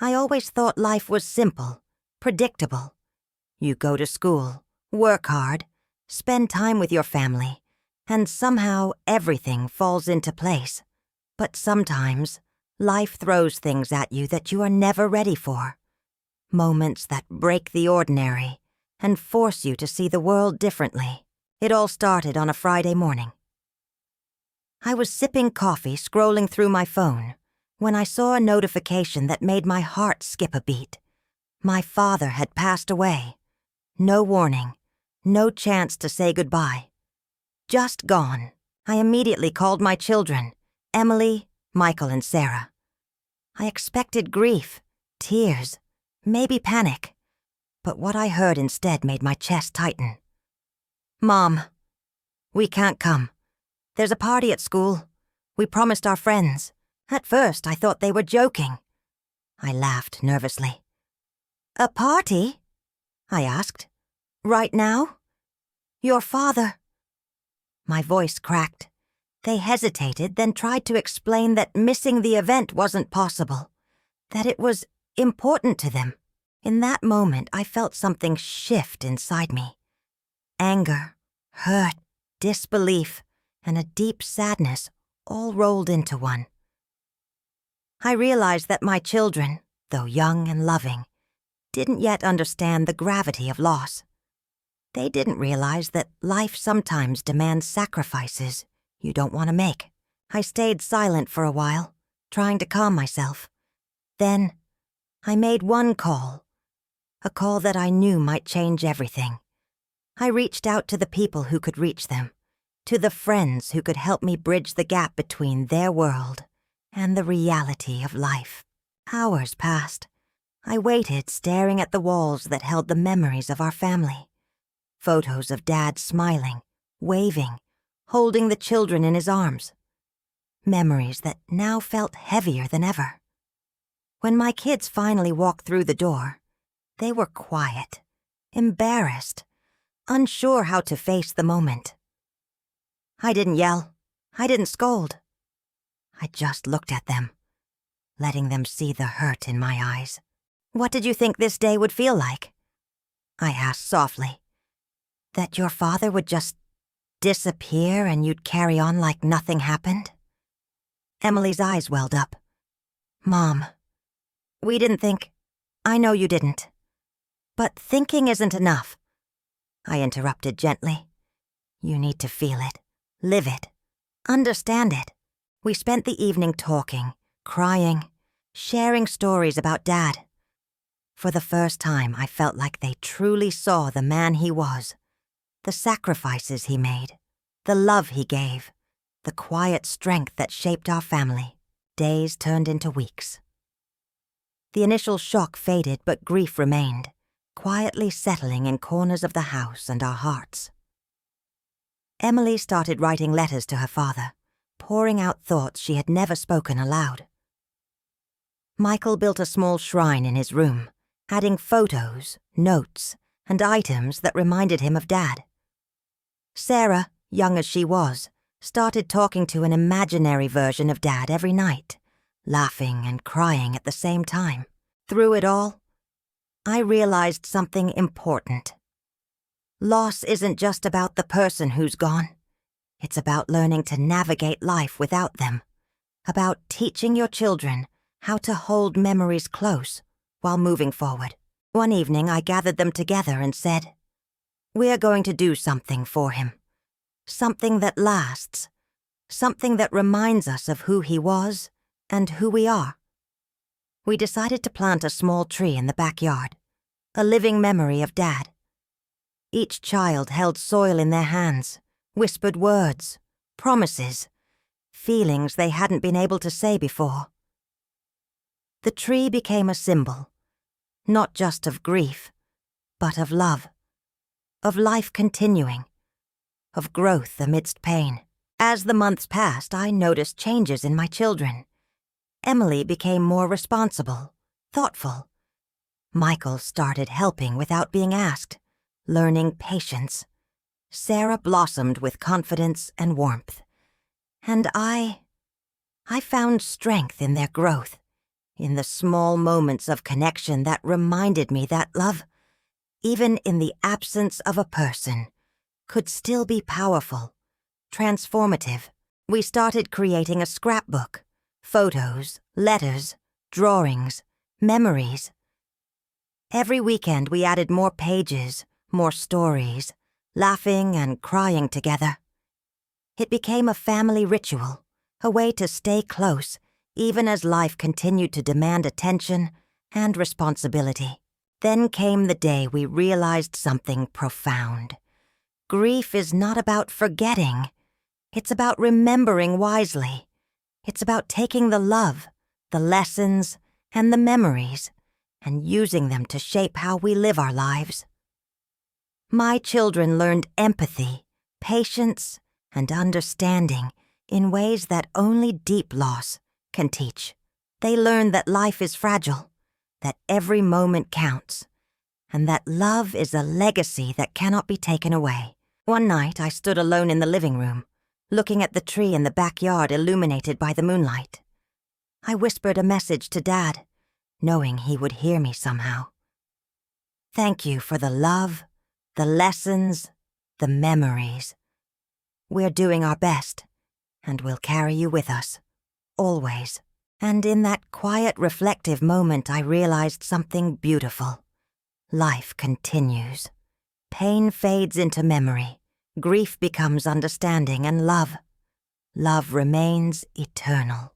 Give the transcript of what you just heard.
I always thought life was simple, predictable. You go to school, work hard, spend time with your family, and somehow everything falls into place. But sometimes, life throws things at you that you are never ready for. Moments that break the ordinary and force you to see the world differently. It all started on a Friday morning. I was sipping coffee, scrolling through my phone, when I saw a notification that made my heart skip a beat. My father had passed away. No warning, no chance to say goodbye. Just gone. I immediately called my children, Emily, Michael, and Sarah. I expected grief, tears, maybe panic, but what I heard instead made my chest tighten. "Mom, we can't come. There's a party at school. We promised our friends. At first, I thought they were joking." I laughed nervously. "A party?" I asked. "Right now? Your father—" My voice cracked. They hesitated, then tried to explain that missing the event wasn't possible, that it was important to them. In that moment, I felt something shift inside me. Anger, hurt, disbelief, and a deep sadness all rolled into one. I realized that my children, though young and loving, didn't yet understand the gravity of loss. They didn't realize that life sometimes demands sacrifices you don't want to make. I stayed silent for a while, trying to calm myself. Then, I made one call, a call that I knew might change everything. I reached out to the people who could reach them, to the friends who could help me bridge the gap between their world and the reality of life. Hours passed. I waited, staring at the walls that held the memories of our family. Photos of Dad smiling, waving, holding the children in his arms. Memories that now felt heavier than ever. When my kids finally walked through the door, they were quiet, embarrassed, unsure how to face the moment. I didn't yell. I didn't scold. I just looked at them, letting them see the hurt in my eyes. "What did you think this day would feel like?" I asked softly. "That your father would just disappear and you'd carry on like nothing happened?" Emily's eyes welled up. "Mom, we didn't think—" "I know you didn't. But thinking isn't enough," I interrupted gently. "You need to feel it, live it, understand it." We spent the evening talking, crying, sharing stories about Dad. For the first time, I felt like they truly saw the man he was, the sacrifices he made, the love he gave, the quiet strength that shaped our family. Days turned into weeks. The initial shock faded, but grief remained, quietly settling in corners of the house and our hearts. Emily started writing letters to her father, pouring out thoughts she had never spoken aloud. Michael built a small shrine in his room, adding photos, notes, and items that reminded him of Dad. Sarah, young as she was, started talking to an imaginary version of Dad every night, laughing and crying at the same time. Through it all, I realized something important. Loss isn't just about the person who's gone. It's about learning to navigate life without them, about teaching your children how to hold memories close while moving forward. One evening, I gathered them together and said, "We're going to do something for him. Something that lasts. Something that reminds us of who he was and who we are." We decided to plant a small tree in the backyard, a living memory of Dad. Each child held soil in their hands, whispered words, promises, feelings they hadn't been able to say before. The tree became a symbol, not just of grief, but of love, of life continuing, of growth amidst pain. As the months passed, I noticed changes in my children. Emily became more responsible, thoughtful. Michael started helping without being asked, learning patience. Sarah blossomed with confidence and warmth. And I found strength in their growth, in the small moments of connection that reminded me that love, even in the absence of a person, could still be powerful, transformative. We started creating a scrapbook, photos, letters, drawings, memories. Every weekend we added more pages, more stories, laughing and crying together. It became a family ritual, a way to stay close, even as life continued to demand attention and responsibility. Then came the day we realized something profound. Grief is not about forgetting. It's about remembering wisely. It's about taking the love, the lessons, and the memories, and using them to shape how we live our lives. My children learned empathy, patience, and understanding in ways that only deep loss can teach. They learned that life is fragile, that every moment counts, and that love is a legacy that cannot be taken away. One night I stood alone in the living room, looking at the tree in the backyard illuminated by the moonlight. I whispered a message to Dad, knowing he would hear me somehow. Thank you for the love, the lessons, the memories. We're doing our best, and we'll carry you with us, always. And in that quiet, reflective moment, I realized something beautiful. Life continues. Pain fades into memory. Grief becomes understanding, and love remains eternal.